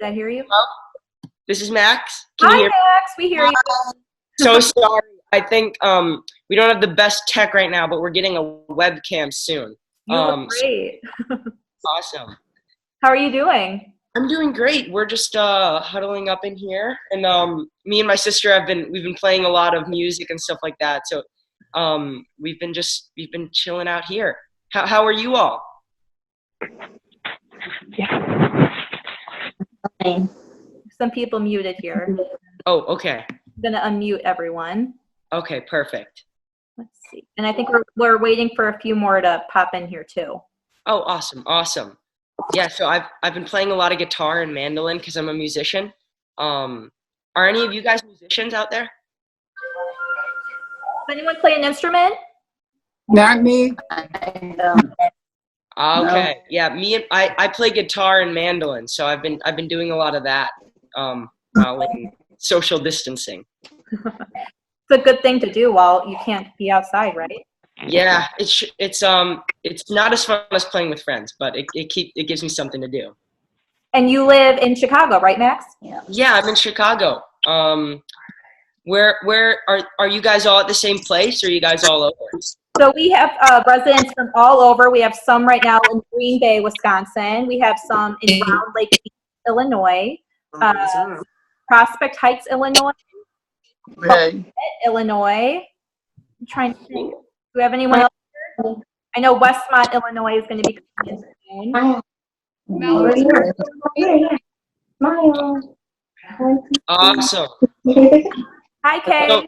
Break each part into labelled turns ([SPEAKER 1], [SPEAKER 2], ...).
[SPEAKER 1] Did I hear you?
[SPEAKER 2] Hello? This is Max. Can you
[SPEAKER 1] Hi,
[SPEAKER 2] hear me?
[SPEAKER 1] Max. We hear you.
[SPEAKER 2] So sorry. I think we don't have the best tech right now, but we're getting a webcam soon.
[SPEAKER 1] You look great.
[SPEAKER 2] Awesome.
[SPEAKER 1] How are you doing?
[SPEAKER 2] I'm doing great. We're just huddling up in here, and me and my sister we've been playing a lot of music and stuff like that. So we've been chilling out here. How are you all?
[SPEAKER 1] Some people muted here.
[SPEAKER 2] Oh, okay.
[SPEAKER 1] I'm gonna unmute everyone.
[SPEAKER 2] Okay, perfect.
[SPEAKER 1] Let's see. And I think we're waiting for a few more to pop in here too.
[SPEAKER 2] Oh, awesome. Yeah, so I've been playing a lot of guitar and mandolin because I'm a musician. Are any of you guys musicians out there?
[SPEAKER 1] Does anyone play an instrument?
[SPEAKER 3] Not me.
[SPEAKER 2] Okay.
[SPEAKER 3] No.
[SPEAKER 2] Yeah, I play guitar and mandolin, so I've been doing a lot of that while in social distancing.
[SPEAKER 1] It's a good thing to do while you can't be outside, right?
[SPEAKER 2] Yeah, it's not as fun as playing with friends, but it gives me something to do.
[SPEAKER 1] And you live in Chicago, right, Max?
[SPEAKER 2] Yeah, I'm in Chicago. Where are you guys all at the same place, or are you guys all over?
[SPEAKER 1] So we have residents from all over. We have some right now in Green Bay, Wisconsin. We have some in Round Lake, Illinois, Prospect Heights, Illinois,
[SPEAKER 3] Okay.
[SPEAKER 1] Illinois. I'm trying to think. Do we have anyone else here? I know Westmont, Illinois is going to be coming in soon.
[SPEAKER 2] Awesome.
[SPEAKER 1] Hi, Kay.
[SPEAKER 2] So,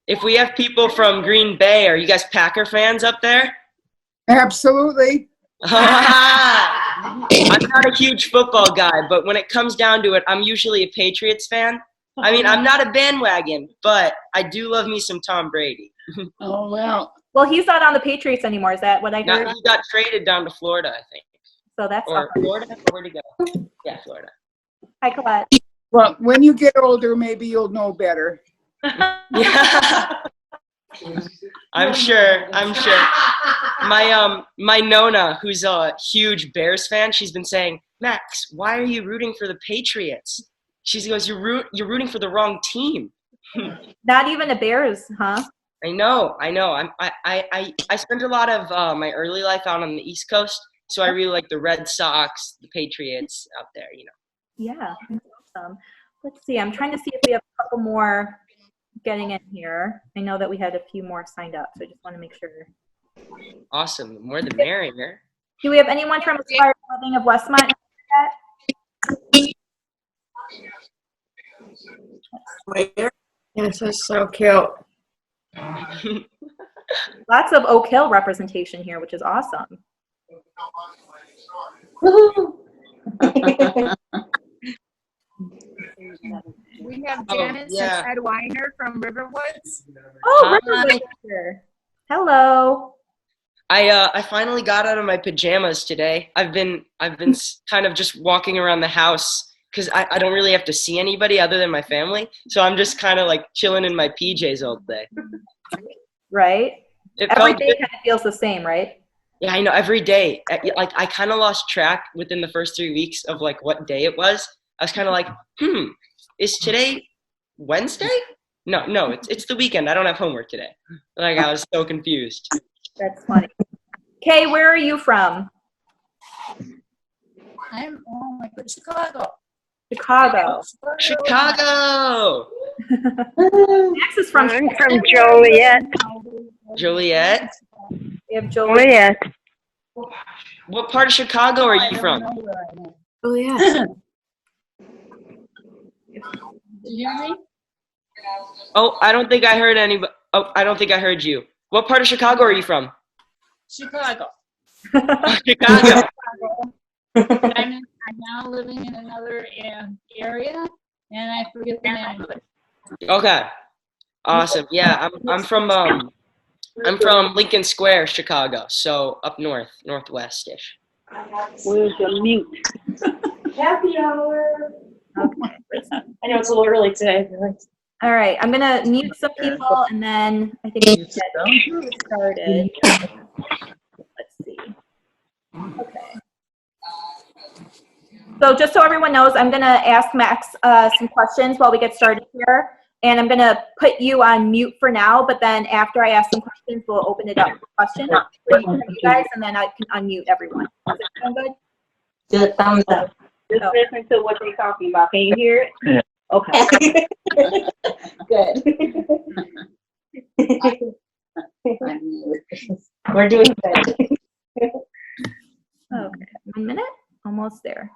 [SPEAKER 2] if we have people from Green Bay, are you guys Packer fans up there?
[SPEAKER 3] Absolutely.
[SPEAKER 2] I'm not a huge football guy, but when it comes down to it, I'm usually a Patriots fan. I mean, I'm not a bandwagon, but I do love me some Tom Brady.
[SPEAKER 3] Oh, well.
[SPEAKER 1] Well, he's not on the Patriots anymore. Is that what I heard?
[SPEAKER 2] Now, he got traded down to Florida, I think.
[SPEAKER 1] So that's
[SPEAKER 2] Or
[SPEAKER 1] awesome.
[SPEAKER 2] Florida? Where'd he go? Yeah, Florida.
[SPEAKER 1] Hi, Colette.
[SPEAKER 3] Well, when you get older, maybe you'll know better.
[SPEAKER 2] Yeah. I'm sure. My Nona, who's a huge Bears fan, she's been saying, Max, why are you rooting for the Patriots? She goes, you're rooting for the wrong team.
[SPEAKER 1] Not even the Bears, huh?
[SPEAKER 2] I know. I spent a lot of my early life out on the East Coast, so I really like the Red Sox, the Patriots out there, you know.
[SPEAKER 1] Yeah, that's awesome. Let's see. I'm trying to see if we have a couple more getting in here. I know that we had a few more signed up, so I just want to make sure.
[SPEAKER 2] Awesome. The more the merrier.
[SPEAKER 1] Do we have anyone from Inspired Living of Westmont?
[SPEAKER 3] This is so cute.
[SPEAKER 1] Lots of Oak Hill representation here, which is awesome.
[SPEAKER 4] We have Janice and Ed Weiner from Riverwoods.
[SPEAKER 1] Oh, Riverwoods here. Hello.
[SPEAKER 2] I finally got out of my pajamas today. I've been kind of just walking around the house because I don't really have to see anybody other than my family. So I'm just kind of like chilling in my PJs all day.
[SPEAKER 1] Right? Every day kind of feels the same, right?
[SPEAKER 2] Yeah, I know. Every day. Like I kind of lost track within the first 3 weeks of like what day it was. I was kind of like, is today Wednesday? No, it's the weekend. I don't have homework today. Like I was so confused.
[SPEAKER 1] That's funny. Kay, where are you from?
[SPEAKER 4] I'm Chicago.
[SPEAKER 1] Chicago. Max is from
[SPEAKER 5] I'm from Joliet.
[SPEAKER 2] Joliet?
[SPEAKER 1] We have Joliet.
[SPEAKER 2] What part of Chicago are you from?
[SPEAKER 1] Joliet.
[SPEAKER 4] Did you hear me?
[SPEAKER 2] Oh, I don't think I heard anybody. Oh, I don't think I heard you. What part of Chicago are you from?
[SPEAKER 4] Chicago.
[SPEAKER 2] Chicago.
[SPEAKER 4] I'm now living in another area, and I forget the name of it.
[SPEAKER 2] Okay. Awesome. Yeah, I'm from Lincoln Square, Chicago. So up northwest-ish.
[SPEAKER 5] Where's your mute?
[SPEAKER 1] Happy hour. Okay.
[SPEAKER 6] I know it's a little early today.
[SPEAKER 1] All right, I'm gonna mute some people, and then I think we can get started. Let's see. Okay. So just so everyone knows, I'm going to ask Max some questions while we get started here. And I'm going to put you on mute for now, but then after I ask some questions, we'll open it up for questions for you guys, and then I can unmute everyone. Does that sound good?
[SPEAKER 7] Do a thumbs up.
[SPEAKER 5] Just listen to what they're talking about. Can you hear it?
[SPEAKER 8] Yeah.
[SPEAKER 5] Okay.
[SPEAKER 7] Good. We're doing good.
[SPEAKER 1] Okay, 1 minute, almost there.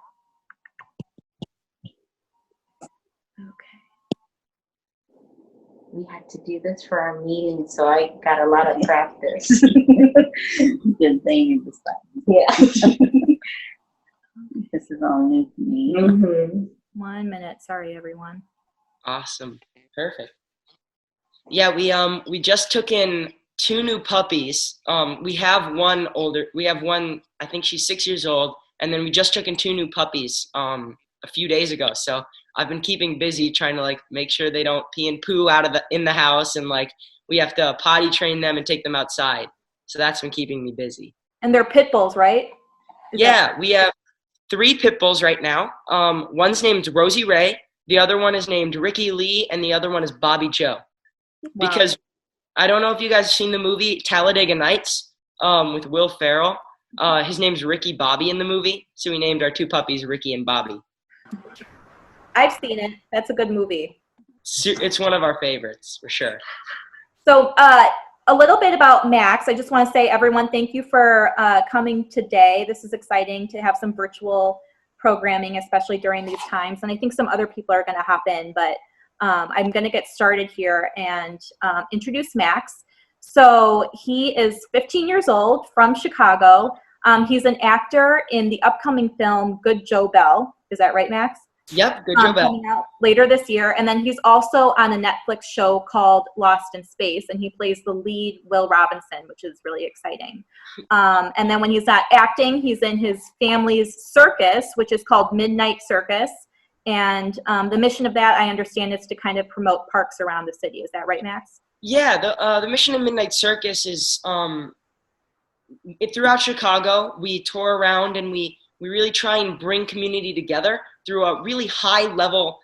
[SPEAKER 1] Okay.
[SPEAKER 7] We had to do this for our meeting, so I got a lot of practice.
[SPEAKER 9] Good thing you decided.
[SPEAKER 7] Yeah.
[SPEAKER 9] This is all new to me.
[SPEAKER 7] Mm-hmm.
[SPEAKER 1] 1 minute, sorry everyone.
[SPEAKER 2] Awesome. Perfect. Yeah, we just took in 2 new puppies. We have one, I think she's 6 years old, and then we just took in 2 new puppies a few days ago. So I've been keeping busy trying to like make sure they don't pee and poo in the house, and like we have to potty train them and take them outside. So that's been keeping me busy.
[SPEAKER 1] And they're pit bulls, right?
[SPEAKER 2] Yeah, we have 3 pit bulls right now. One's named Rosie Ray, the other one is named Ricky Lee, and the other one is Bobby Joe.
[SPEAKER 1] Wow.
[SPEAKER 2] Because I don't know if you guys have seen the movie Talladega Nights with Will Ferrell. His name's Ricky Bobby in the movie, so we named our 2 puppies Ricky and Bobby.
[SPEAKER 1] I've seen it. That's a good movie.
[SPEAKER 2] It's one of our favorites, for sure.
[SPEAKER 1] So a little bit about Max. I just want to say, everyone, thank you for coming today. This is exciting to have some virtual programming, especially during these times. And I think some other people are going to hop in, but I'm going to get started here and introduce Max. So he is 15 years old, from Chicago. He's an actor in the upcoming film Good Joe Bell. Is that right, Max?
[SPEAKER 2] Yep, Good Joe Bell.
[SPEAKER 1] Coming out later this year. And then he's also on a Netflix show called Lost in Space, and he plays the lead, Will Robinson, which is really exciting. And then when he's not acting, he's in his family's circus, which is called Midnight Circus. And the mission of that, I understand, is to kind of promote parks around the city. Is that right, Max?
[SPEAKER 2] Yeah, the mission of Midnight Circus is throughout Chicago. We tour around and we really try and bring community together through a really high-level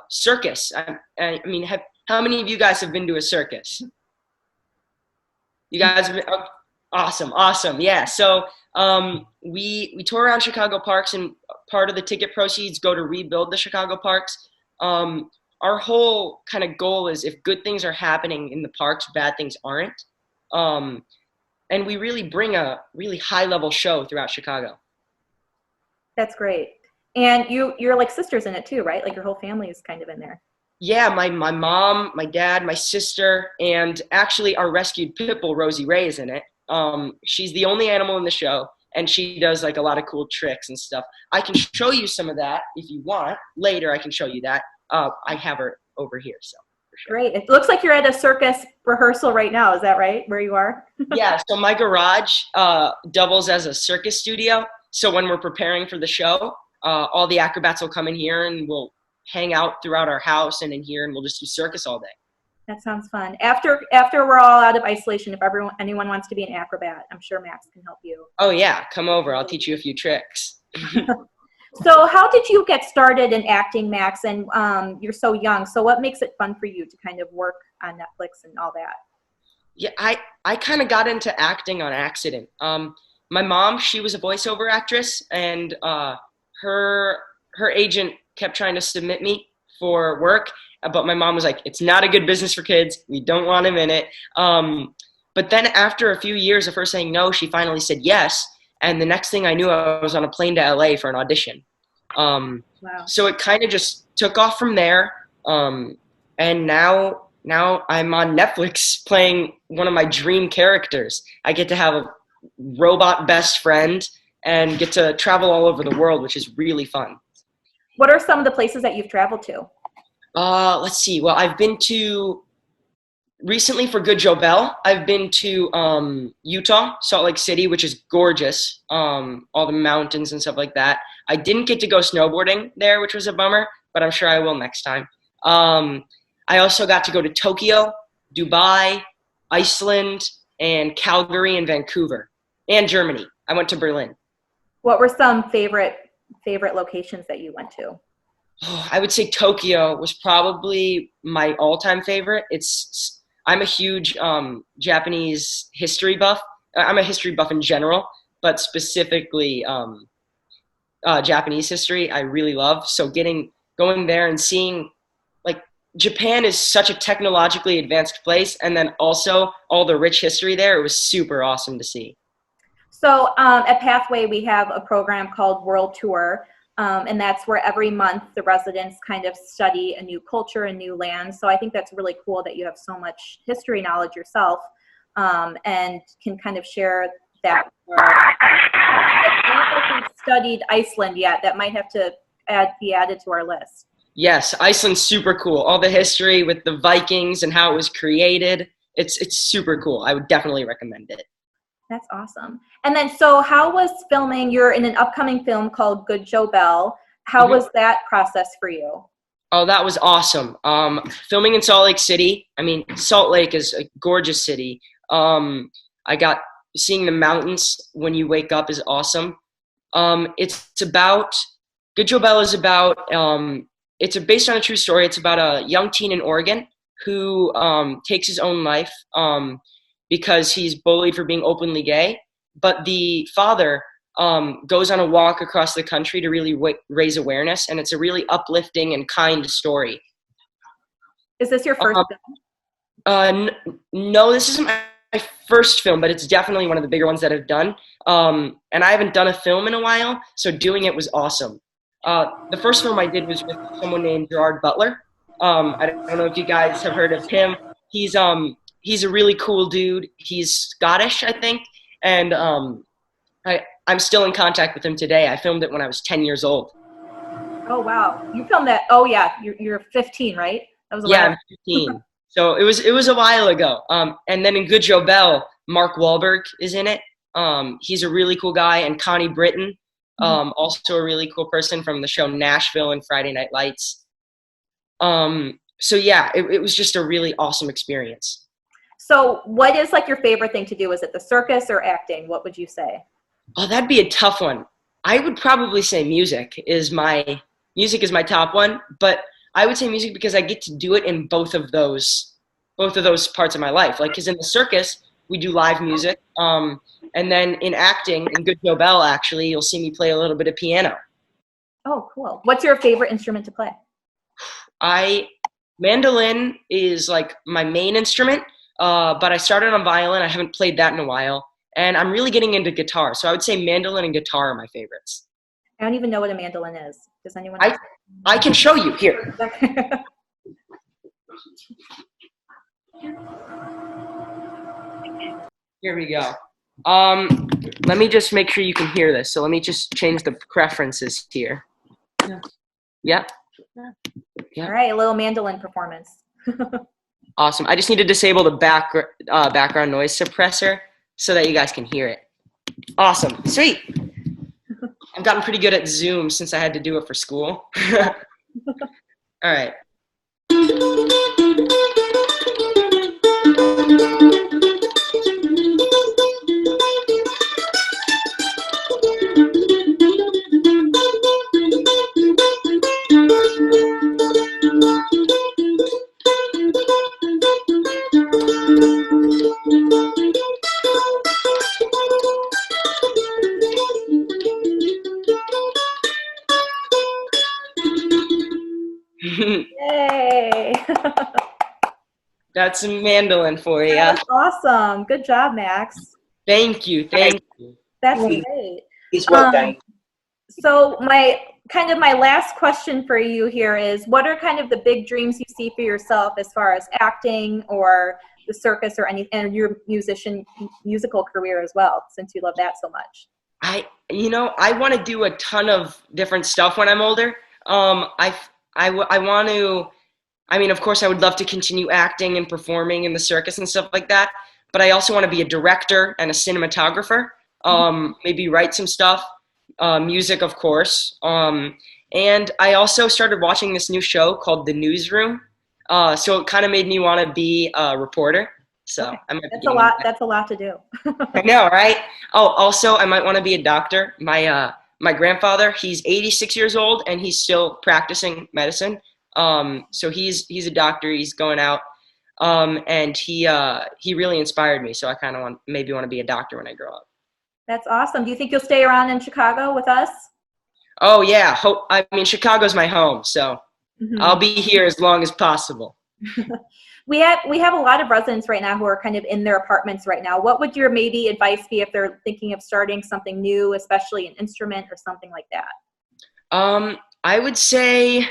[SPEAKER 2] circus. I mean, how many of you guys have been to a circus? You guys have been? Oh, awesome. Yeah, so we tour around Chicago parks, and part of the ticket proceeds go to rebuild the Chicago parks. Our whole kind of goal is, if good things are happening in the parks, bad things aren't. And we really bring a really high-level show throughout Chicago.
[SPEAKER 1] That's great. And you're like sisters in it too, right? Like your whole family is kind of in there.
[SPEAKER 2] Yeah, my mom, my dad, my sister, and actually our rescued pit bull, Rosie Ray, is in it. She's the only animal in the show, and she does like a lot of cool tricks and stuff. I can show you some of that if you want. Later, I can show you that. I have her over here, so. For sure.
[SPEAKER 1] Great. It looks like you're at a circus rehearsal right now. Is that right, where you are?
[SPEAKER 2] Yeah, so my garage doubles as a circus studio. So when we're preparing for the show, all the acrobats will come in here and we'll hang out throughout our house and in here, and we'll just do circus all day.
[SPEAKER 1] That sounds fun. After we're all out of isolation, if anyone wants to be an acrobat, I'm sure Max can help you.
[SPEAKER 2] Oh yeah, come over. I'll teach you a few tricks.
[SPEAKER 1] So how did you get started in acting, Max? And you're so young. So what makes it fun for you to kind of work on Netflix and all that?
[SPEAKER 2] Yeah, I kind of got into acting on accident. My mom, she was a voiceover actress, and her agent kept trying to submit me for work, but my mom was like, it's not a good business for kids. We don't want him in it. But then after a few years of her saying no, she finally said yes. And the next thing I knew, I was on a plane to LA for an audition.
[SPEAKER 1] Wow.
[SPEAKER 2] So it kind of just took off from there. And now I'm on Netflix playing one of my dream characters. I get to have a robot best friend and get to travel all over the world, which is really fun.
[SPEAKER 1] What are some of the places that you've traveled to?
[SPEAKER 2] Let's see. Well, I've been to, recently for Good Joe Bell, I've been to Utah, Salt Lake City, which is gorgeous. All the mountains and stuff like that. I didn't get to go snowboarding there, which was a bummer, but I'm sure I will next time. I also got to go to Tokyo, Dubai, Iceland, and Calgary and Vancouver, and Germany. I went to Berlin.
[SPEAKER 1] What were some favorite favorite locations that you went to?
[SPEAKER 2] Oh, I would say Tokyo was probably my all-time favorite. I'm a huge Japanese history buff. I'm a history buff in general, but specifically Japanese history I really love. So going there and seeing, like, Japan is such a technologically advanced place, and then also all the rich history there. It was super awesome to see.
[SPEAKER 1] So at Pathway, we have a program called World Tour, and that's where every month the residents kind of study a new culture, a new land. So I think that's really cool that you have so much history knowledge yourself, and can kind of share that. I haven't studied Iceland yet. That might have to be added to our list.
[SPEAKER 2] Yes, Iceland's super cool. All the history with the Vikings and how it was created. It's super cool. I would definitely recommend it.
[SPEAKER 1] That's awesome. And then, so how was filming? You're in an upcoming film called Good Joe Bell. How was that process for you?
[SPEAKER 2] Oh, that was awesome. Filming in Salt Lake City. I mean, Salt Lake is a gorgeous city. Seeing the mountains when you wake up is awesome. It's about, Good Joe Bell is about, it's based on a true story. It's about a young teen in Oregon who takes his own life because he's bullied for being openly gay. But the father goes on a walk across the country to really raise awareness, and it's a really uplifting and kind story.
[SPEAKER 1] Is this your first film?
[SPEAKER 2] No, this isn't my first film, but it's definitely one of the bigger ones that I've done. And I haven't done a film in a while, so doing it was awesome. The first film I did was with someone named Gerard Butler. I don't know if you guys have heard of him. He's a really cool dude. He's Scottish, I think, and I'm still in contact with him today. I filmed it when I was 10 years old.
[SPEAKER 1] Oh wow, you filmed that? Oh yeah, you're 15, right? That was
[SPEAKER 2] I'm 15. So it was a while ago. And then in Good Joe Bell, Mark Wahlberg is in it. He's a really cool guy, and Connie Britton, also a really cool person from the show Nashville and Friday Night Lights. So yeah, it was just a really awesome experience.
[SPEAKER 1] So what is like your favorite thing to do? Is it the circus or acting? What would you say?
[SPEAKER 2] Oh, that'd be a tough one. I would probably say music is my top one, but I would say music because I get to do it in both of those parts of my life. Like, because in the circus, we do live music. And then in acting, in Good Joe Bell, actually, you'll see me play a little bit of piano.
[SPEAKER 1] Oh, cool. What's your favorite instrument to play?
[SPEAKER 2] Mandolin is like my main instrument, but I started on violin. I haven't played that in a while. And I'm really getting into guitar. So I would say mandolin and guitar are my favorites.
[SPEAKER 1] I don't even know what a mandolin is. Does anyone?
[SPEAKER 2] I can show you here. Here we go. Let me just make sure you can hear this. So let me just change the preferences here. Yeah.
[SPEAKER 1] All right, a little mandolin performance.
[SPEAKER 2] Awesome. I just need to disable the background noise suppressor so that you guys can hear it. Awesome. Sweet. I've gotten pretty good at Zoom since I had to do it for school. All right.
[SPEAKER 1] Yay!
[SPEAKER 2] That's a mandolin for you.
[SPEAKER 1] That's awesome. Good job, Max.
[SPEAKER 2] Thank you.
[SPEAKER 1] That's great.
[SPEAKER 9] He's well done.
[SPEAKER 1] So my last question for you here is, what are kind of the big dreams you see for yourself as far as acting or the circus or and your musical career as well, since you love that so much?
[SPEAKER 2] I want to do a ton of different stuff when I'm older. I want to, of course I would love to continue acting and performing in the circus and stuff like that, but I also want to be a director and a cinematographer, maybe write some stuff, music, of course. And I also started watching this new show called The Newsroom. So it kind of made me want to be a reporter. So
[SPEAKER 1] that's a lot. That's a lot to do.
[SPEAKER 2] I know, right? Oh, also I might want to be a doctor. My my grandfather, he's 86 years old and he's still practicing medicine. So he's a doctor. He's going out, and he really inspired me. So I kind of want to be a doctor when I grow up.
[SPEAKER 1] That's awesome. Do you think you'll stay around in Chicago with us?
[SPEAKER 2] Oh yeah, I mean Chicago's my home, so I'll be here as long as possible.
[SPEAKER 1] We have a lot of residents right now who are kind of in their apartments right now. What would your maybe advice be if they're thinking of starting something new, especially an instrument or something like that?
[SPEAKER 2] I would say,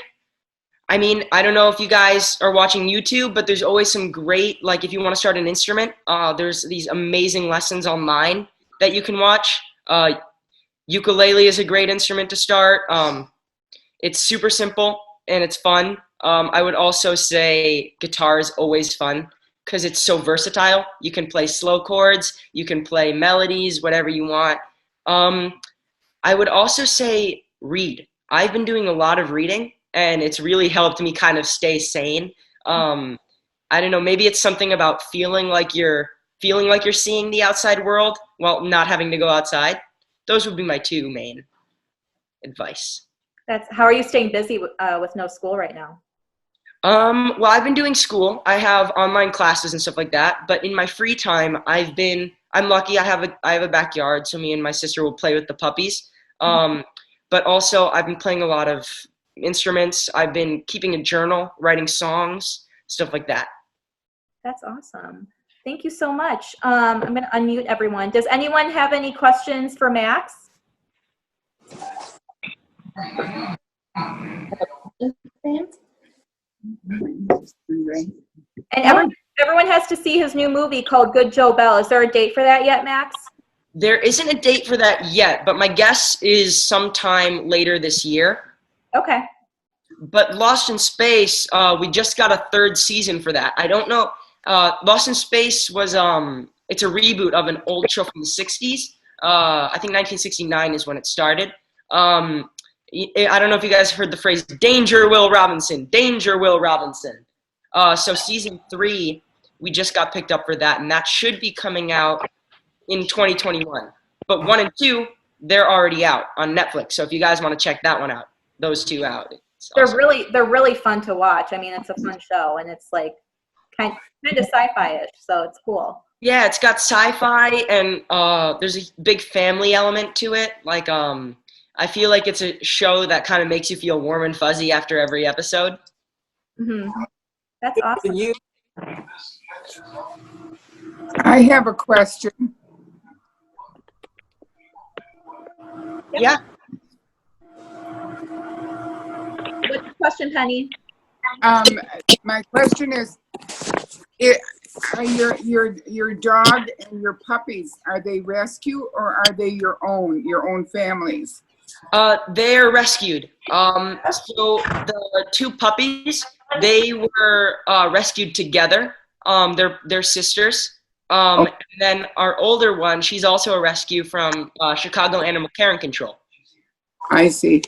[SPEAKER 2] I mean, I don't know if you guys are watching YouTube, but there's always some great, like if you want to start an instrument, there's these amazing lessons online that you can watch. Ukulele is a great instrument to start. It's super simple and it's fun. I would also say guitar is always fun because it's so versatile. You can play slow chords, you can play melodies, whatever you want. I would also say read. I've been doing a lot of reading and it's really helped me kind of stay sane. I don't know, maybe it's something about feeling like you're seeing the outside world while not having to go outside. Those would be my two main advice.
[SPEAKER 1] How are you staying busy with no school right now?
[SPEAKER 2] Well, I've been doing school. I have online classes and stuff like that. But in my free time, I'm lucky. I have a backyard, so me and my sister will play with the puppies. But also, I've been playing a lot of instruments. I've been keeping a journal, writing songs, stuff like that.
[SPEAKER 1] That's awesome. Thank you so much. I'm going to unmute everyone. Does anyone have any questions for Max? And everyone has to see his new movie called Good Joe Bell. Is there a date for that yet, Max?
[SPEAKER 2] There isn't a date for that yet, but my guess is sometime later this year.
[SPEAKER 1] Okay.
[SPEAKER 2] But Lost in Space, we just got a third season for that. I don't know. Lost in Space was it's a reboot of an old show from the 60s. I think 1969 is when it started. I don't know if you guys heard the phrase, Danger, Will Robinson, Danger, Will Robinson. So season 3, we just got picked up for that, and that should be coming out in 2021. But 1 and 2, they're already out on Netflix. So if you guys want to check that one out, those two out.
[SPEAKER 1] They're
[SPEAKER 2] awesome.
[SPEAKER 1] really fun to watch. I mean, it's a fun show, and it's like kind of sci-fi-ish, so it's cool.
[SPEAKER 2] Yeah, it's got sci-fi, and there's a big family element to it. Like, I feel like it's a show that kind of makes you feel warm and fuzzy after every episode.
[SPEAKER 1] That's awesome.
[SPEAKER 3] I have a question.
[SPEAKER 2] Yeah.
[SPEAKER 1] What's your question, Penny?
[SPEAKER 3] My question is, are your dog and your puppies, are they rescue or are they your own families?
[SPEAKER 2] They're rescued. So the two puppies, they were rescued together. They're sisters. And then our older one, she's also a rescue from Chicago Animal Care and Control.
[SPEAKER 3] I see.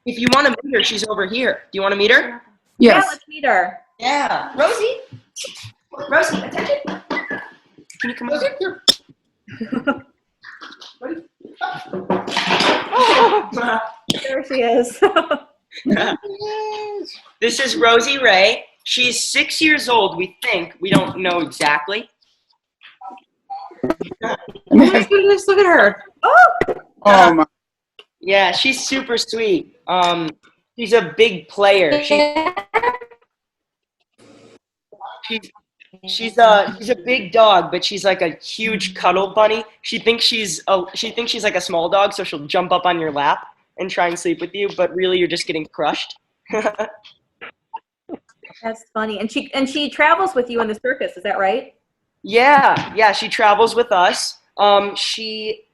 [SPEAKER 2] If you want to meet her, she's over here. Do you want to meet her?
[SPEAKER 3] Yes.
[SPEAKER 1] Yeah, let's meet her.
[SPEAKER 2] Yeah. Rosie, attention. Can you come over here?
[SPEAKER 1] There she is.
[SPEAKER 2] This is Rosie Ray. She's 6 years old, we think. We don't know exactly.
[SPEAKER 6] Oh my goodness, look at her.
[SPEAKER 3] Oh my.
[SPEAKER 2] Yeah, she's super sweet. She's a big player. She's a big dog, but she's like a huge cuddle bunny. She thinks she's like a small dog, so she'll jump up on your lap and try and sleep with you, but really you're just getting crushed.
[SPEAKER 1] That's funny. And she travels with you in the circus, is that right?
[SPEAKER 2] Yeah, she travels with us. She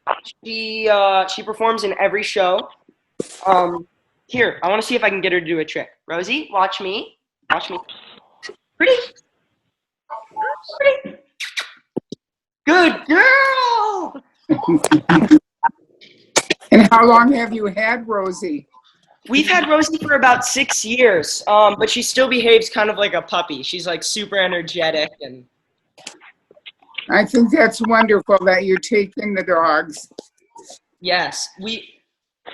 [SPEAKER 2] performs in every show. Here, I want to see if I can get her to do a trick. Rosie, watch me. Pretty. Good girl.
[SPEAKER 3] And how long have you had Rosie?
[SPEAKER 2] We've had Rosie for about 6 years, but she still behaves kind of like a puppy. She's like super energetic and.
[SPEAKER 3] I think that's wonderful that you're taking the dogs.
[SPEAKER 2] Yes,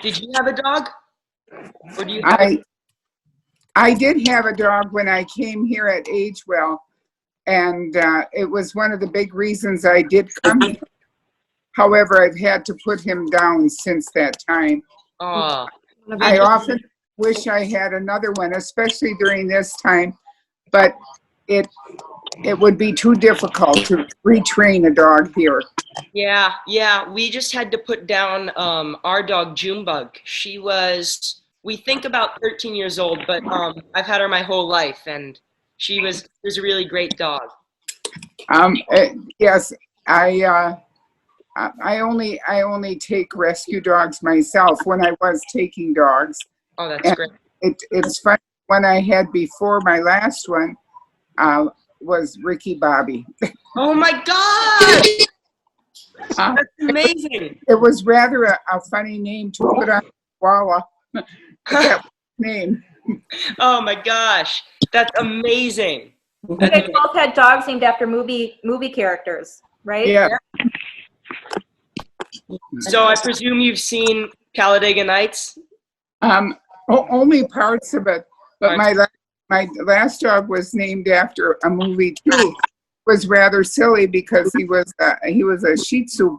[SPEAKER 2] Did you have a dog? Or do you have
[SPEAKER 3] I did have a dog when I came here at Agewell, and it was one of the big reasons I did come here. However, I've had to put him down since that time.
[SPEAKER 2] Oh,
[SPEAKER 3] I often wish I had another one, especially during this time, but it would be too difficult to retrain a dog here.
[SPEAKER 2] yeah. We just had to put down our dog Junebug. We think about 13 years old, but I've had her my whole life, and she was a really great dog.
[SPEAKER 3] Yes, I only take rescue dogs myself when I was taking dogs.
[SPEAKER 2] Oh, that's great.
[SPEAKER 3] It's funny, one I had before my last one was Ricky Bobby.
[SPEAKER 2] Oh my God! That's amazing.
[SPEAKER 3] It was rather a funny name to put on Chihuahua. That name.
[SPEAKER 2] Oh my gosh, that's amazing.
[SPEAKER 1] You guys both had dogs named after movie characters, right?
[SPEAKER 3] Yeah.
[SPEAKER 2] So I presume you've seen Talladega Nights?
[SPEAKER 3] Only parts of it, but my last dog was named after a movie too. It was rather silly because he was a Shih Tzu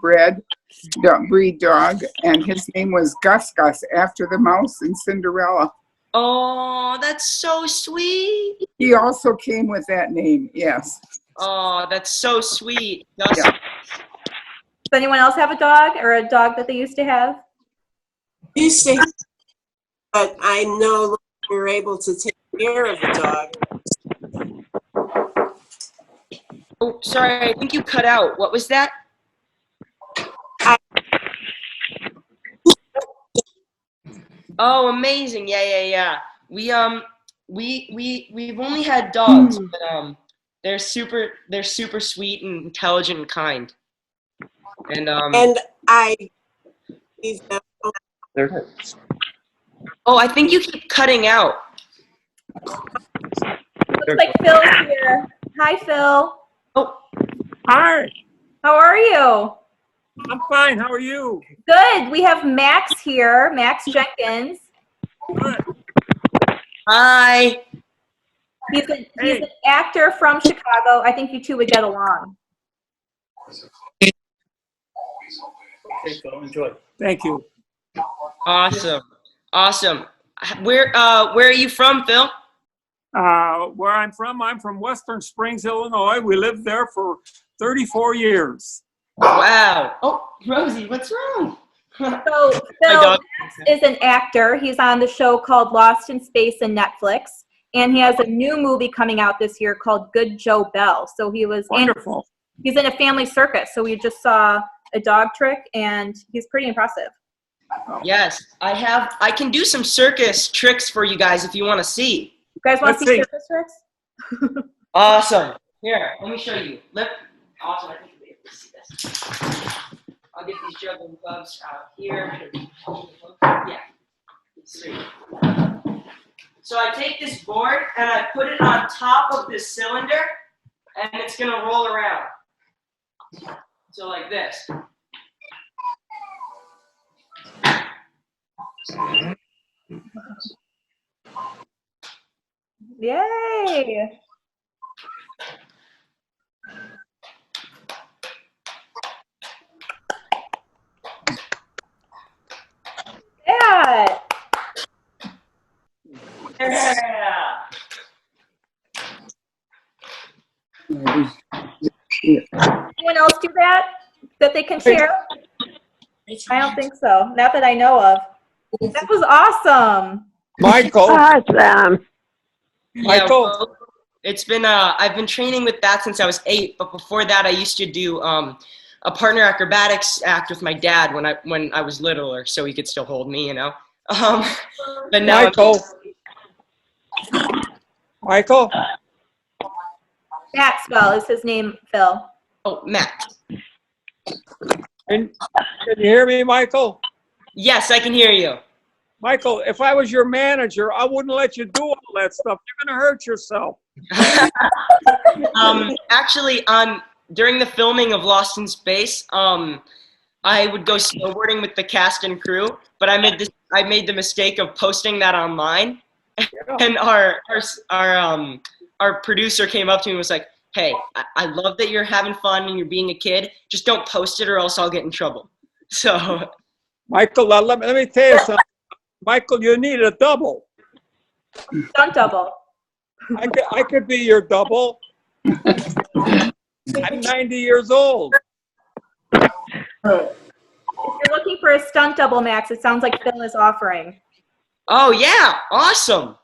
[SPEAKER 3] breed dog, and his name was Gus Gus, after the mouse in Cinderella.
[SPEAKER 2] Oh, that's so sweet.
[SPEAKER 3] He also came with that name. Yes.
[SPEAKER 2] Oh, that's so sweet. Gus.
[SPEAKER 3] Yeah.
[SPEAKER 1] Does anyone else have a dog or a dog that they used to have?
[SPEAKER 8] Used to, but I no longer able to take care of the dog.
[SPEAKER 2] Oh, sorry, I think you cut out. What was that? Oh, amazing. Yeah. We've only had dogs, but they're super sweet and intelligent and kind. And
[SPEAKER 8] I
[SPEAKER 2] oh, I think you keep cutting out.
[SPEAKER 1] Looks like Phil's here. Hi, Phil.
[SPEAKER 2] Oh,
[SPEAKER 10] Hi,
[SPEAKER 1] How are you?
[SPEAKER 10] I'm fine. How are you?
[SPEAKER 1] Good. We have Max here, Max Jenkins.
[SPEAKER 10] Good.
[SPEAKER 2] hi.
[SPEAKER 1] He's an actor from Chicago. I think you two would get along.
[SPEAKER 10] Okay, so enjoy. Thank you.
[SPEAKER 2] Awesome. Where are you from, Phil?
[SPEAKER 10] Where I'm from Western Springs, Illinois. We lived there for 34 years.
[SPEAKER 2] Wow. Oh, Rosie, what's wrong?
[SPEAKER 1] So Phil Max is an actor. He's on the show called Lost in Space and Netflix. And he has a new movie coming out this year called Good Joe Bell. So he was
[SPEAKER 10] Wonderful.
[SPEAKER 1] He's in a family circus. So we just saw a dog trick, and he's pretty impressive.
[SPEAKER 2] Yes, I can do some circus tricks for you guys if you want to see.
[SPEAKER 1] You guys want to see circus tricks?
[SPEAKER 2] Awesome. Here, let me show you. Awesome. I think you'll be able to see this. I'll get these juggling gloves out here. Yeah. See. So I take this board and I put it on top of this cylinder, and it's gonna roll around. So like this.
[SPEAKER 1] Yay! Yeah.
[SPEAKER 2] Yeah.
[SPEAKER 1] Anyone else do that they can share? I don't think so. Not that I know of. That was awesome.
[SPEAKER 10] Michael.
[SPEAKER 5] Awesome.
[SPEAKER 10] Michael.
[SPEAKER 2] Well, it's been I've been training with that since I was 8, but before that I used to do a partner acrobatics act with my dad when I was littler, so he could still hold me, you know. But now
[SPEAKER 10] Michael.
[SPEAKER 1] Maxwell is his name, Phil.
[SPEAKER 2] Oh, Matt.
[SPEAKER 10] Can you hear me, Michael?
[SPEAKER 2] Yes, I can hear you.
[SPEAKER 10] Michael, if I was your manager, I wouldn't let you do all that stuff. You're going to hurt yourself.
[SPEAKER 2] Actually, during the filming of Lost in Space, I would go snowboarding with the cast and crew, but I made the mistake of posting that online, and our producer came up to me and was like, "Hey, I love that you're having fun and you're being a kid. Just don't post it or else I'll get in trouble." So,
[SPEAKER 10] Michael, let me tell you something. Michael, you need a double.
[SPEAKER 1] Stunt double.
[SPEAKER 10] I could be your double. I'm 90 years old.
[SPEAKER 1] If you're looking for a stunt double, Max, it sounds like Phil is offering.
[SPEAKER 2] oh yeah, awesome.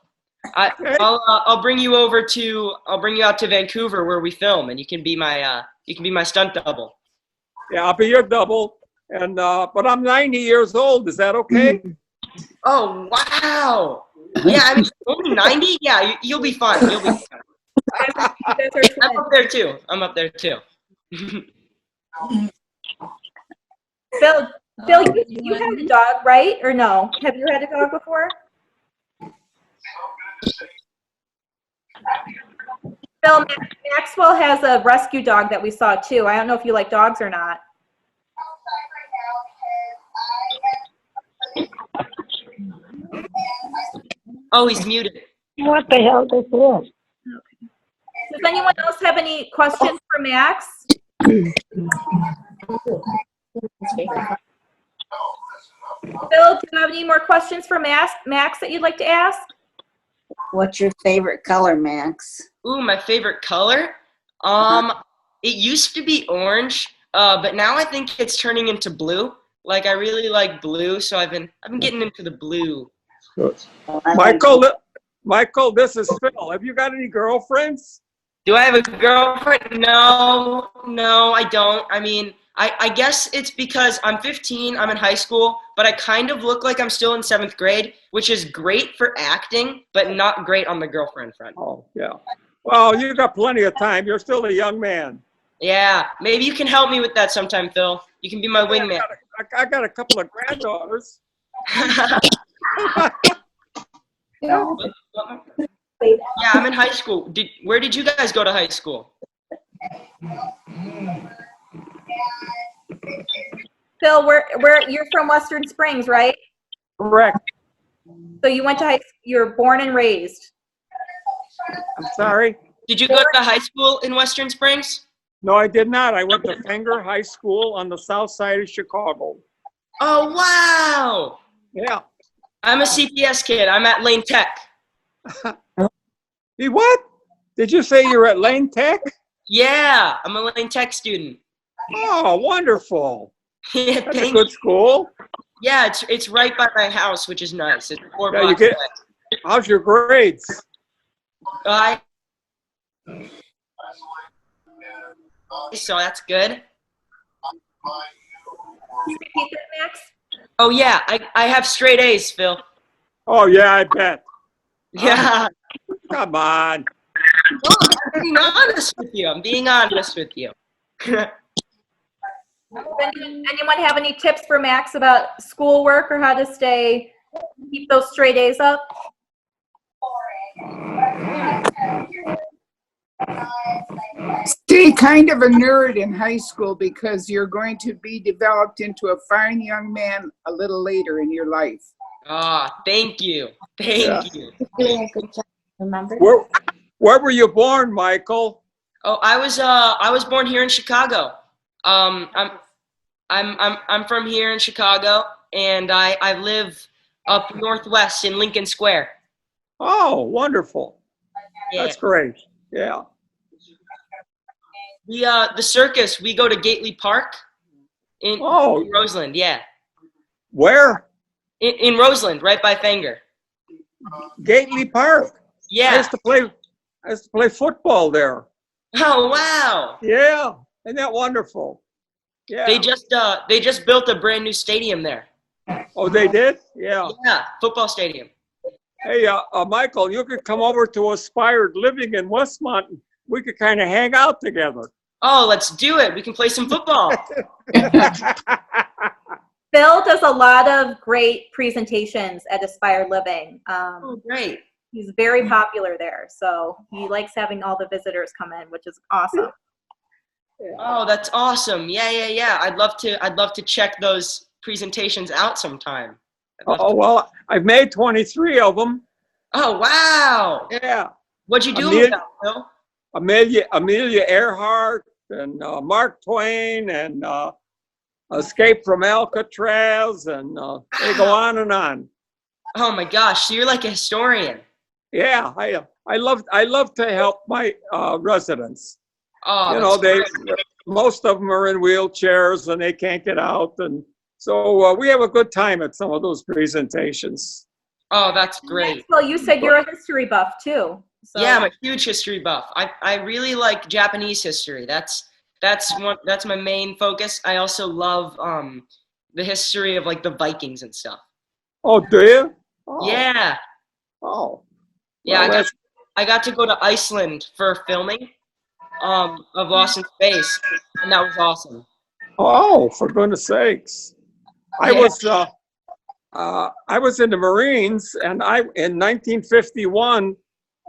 [SPEAKER 2] I'll bring you out to Vancouver where we film, and you can be my stunt double.
[SPEAKER 10] Yeah, I'll be your double. And but I'm 90 years old. Is that okay?
[SPEAKER 2] Oh wow. Yeah, I mean, only 90. Yeah, you'll be fine. You'll be fine. I'm up there too.
[SPEAKER 1] Phil, you had a dog, right? Or no? Have you had a dog before? Phil, Maxwell has a rescue dog that we saw too. I don't know if you like dogs or not.
[SPEAKER 2] Oh, he's muted.
[SPEAKER 5] What the hell this is?
[SPEAKER 1] Okay. Does anyone else have any questions for Max? Phil, do you have any more questions for Max that you'd like to ask?
[SPEAKER 9] What's your favorite color, Max?
[SPEAKER 2] Ooh, my favorite color? It used to be orange, but now I think it's turning into blue. Like I really like blue, so I've been getting into the blue.
[SPEAKER 10] Michael, this is Phil. Have you got any girlfriends?
[SPEAKER 2] Do I have a girlfriend? No, I don't. I mean, I guess it's because I'm 15, I'm in high school, but I kind of look like I'm still in 7th grade, which is great for acting, but not great on the girlfriend front.
[SPEAKER 10] Oh, yeah. Well, you got plenty of time. You're still a young man.
[SPEAKER 2] Yeah, maybe you can help me with that sometime, Phil. You can be my wingman.
[SPEAKER 10] I got a couple of granddaughters.
[SPEAKER 2] Yeah, I'm in high school. Where did you guys go to high school?
[SPEAKER 1] Phil, where you're from Western Springs, right?
[SPEAKER 10] Correct.
[SPEAKER 1] So you went to high. You're born and raised.
[SPEAKER 10] I'm sorry?
[SPEAKER 2] Did you go to high school in Western Springs?
[SPEAKER 10] No, I did not. I went to Fenger High School on the south side of Chicago.
[SPEAKER 2] Oh, wow.
[SPEAKER 10] Yeah.
[SPEAKER 2] I'm a CPS kid. I'm at Lane Tech.
[SPEAKER 10] What? Did you say you're at Lane Tech?
[SPEAKER 2] Yeah, I'm a Lane Tech student.
[SPEAKER 10] Oh, wonderful.
[SPEAKER 2] Yeah,
[SPEAKER 10] That's a good school.
[SPEAKER 2] Yeah, it's right by my house, which is nice. It's 4
[SPEAKER 10] Yeah,
[SPEAKER 2] blocks away.
[SPEAKER 10] How's your grades?
[SPEAKER 2] So that's good.
[SPEAKER 1] Can you repeat that, Max?
[SPEAKER 2] Oh yeah, I have straight A's, Phil.
[SPEAKER 10] Oh, yeah, I bet.
[SPEAKER 2] Yeah.
[SPEAKER 10] Come on.
[SPEAKER 2] No, I'm being honest with you. I'm being honest with you.
[SPEAKER 1] Anyone have any tips for Max about schoolwork or how to keep those straight A's up?
[SPEAKER 3] Stay kind of a nerd in high school because you're going to be developed into a fine young man a little later in your life.
[SPEAKER 2] Thank you. Thank you.
[SPEAKER 7] Doing a good job. Remember?
[SPEAKER 10] Where were you born, Michael?
[SPEAKER 2] Oh, I was born here in Chicago. I'm from here in Chicago, and I live up northwest in Lincoln Square.
[SPEAKER 10] Oh, wonderful.
[SPEAKER 2] Yeah.
[SPEAKER 10] That's great. Yeah.
[SPEAKER 2] The Circus, we go to Gately Park in Roseland. Yeah.
[SPEAKER 10] Where?
[SPEAKER 2] In Roseland, right by Fenger.
[SPEAKER 10] Gately Park.
[SPEAKER 2] Yeah.
[SPEAKER 10] I used to play football there.
[SPEAKER 2] Oh wow.
[SPEAKER 10] Yeah. Isn't that wonderful? Yeah.
[SPEAKER 2] They just built a brand new stadium there.
[SPEAKER 10] Oh, they did? Yeah.
[SPEAKER 2] Yeah, football stadium.
[SPEAKER 10] Hey, Michael, you could come over to Aspired Living in Westmont. We could kind of hang out together.
[SPEAKER 2] Oh, let's do it. We can play some football.
[SPEAKER 1] Phil does a lot of great presentations at Aspire Living.
[SPEAKER 2] Oh, great.
[SPEAKER 1] He's very popular there, so he likes having all the visitors come in, which is awesome.
[SPEAKER 2] Oh, that's awesome. Yeah. I'd love to check those presentations out sometime.
[SPEAKER 10] Oh, well, I've made 23 of them.
[SPEAKER 2] Oh, wow.
[SPEAKER 10] Yeah.
[SPEAKER 2] What'd you do with that, Phil?
[SPEAKER 10] Amelia Earhart and Mark Twain and Escape from Alcatraz, and they go on and on.
[SPEAKER 2] Oh my gosh, so you're like a historian.
[SPEAKER 10] Yeah, I love to help my residents.
[SPEAKER 2] Oh,
[SPEAKER 10] You know,
[SPEAKER 2] that's
[SPEAKER 10] most of them are in wheelchairs and they can't get out, and so we have a good time at some of those presentations.
[SPEAKER 2] Oh, that's great.
[SPEAKER 1] Well, you said you're a history buff too. So.
[SPEAKER 2] Yeah, I'm a huge history buff. I really like Japanese history. That's my main focus. I also love the history of like the Vikings and stuff.
[SPEAKER 10] Oh, do you? Oh.
[SPEAKER 2] Yeah.
[SPEAKER 10] Oh.
[SPEAKER 2] Yeah,
[SPEAKER 10] Well,
[SPEAKER 2] I got to go to Iceland for filming of Lost in Space, and that was awesome.
[SPEAKER 10] Oh, for goodness sakes! I was in the Marines, and in 1951,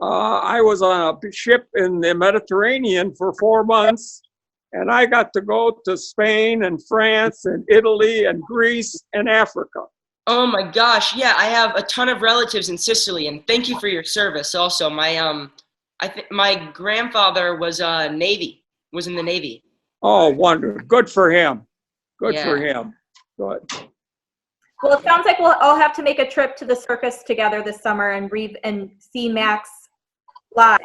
[SPEAKER 10] I was on a ship in the Mediterranean for 4 months, and I got to go to Spain and France and Italy and Greece and Africa.
[SPEAKER 2] Oh my gosh, yeah, I have a ton of relatives in Sicily, and thank you for your service. Also, my grandfather was in the Navy.
[SPEAKER 10] Oh, wonderful! Good for him. Good
[SPEAKER 2] Yeah.
[SPEAKER 10] for him. Good.
[SPEAKER 1] Well, it sounds like we'll all have to make a trip to the circus together this summer and see Max live.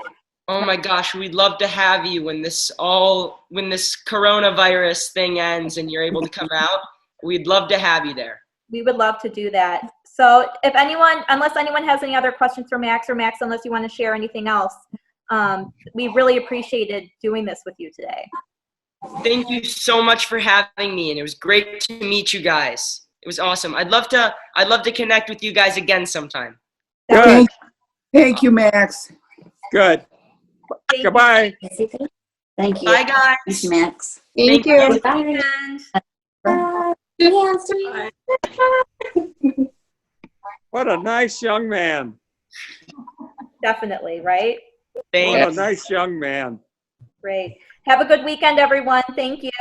[SPEAKER 2] Oh my gosh, we'd love to have you when this coronavirus thing ends and you're able to come out. We'd love to have you there.
[SPEAKER 1] We would love to do that. So unless anyone has any other questions for Max, or Max, unless you want to share anything else, we really appreciated doing this with you today.
[SPEAKER 2] Thank you so much for having me, and it was great to meet you guys. It was awesome. I'd love to connect with you guys again sometime.
[SPEAKER 10] Good.
[SPEAKER 3] Thank you, Max.
[SPEAKER 10] Good. Goodbye.
[SPEAKER 9] Thank you.
[SPEAKER 2] Bye, guys.
[SPEAKER 9] Thank you, Max.
[SPEAKER 2] Thank you.
[SPEAKER 10] What a nice young man.
[SPEAKER 1] Definitely, right?
[SPEAKER 2] Thanks.
[SPEAKER 10] What a nice young man.
[SPEAKER 1] Great. Have a good weekend, everyone. Thank you.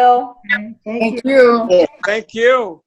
[SPEAKER 3] Thank you.
[SPEAKER 10] Thank you.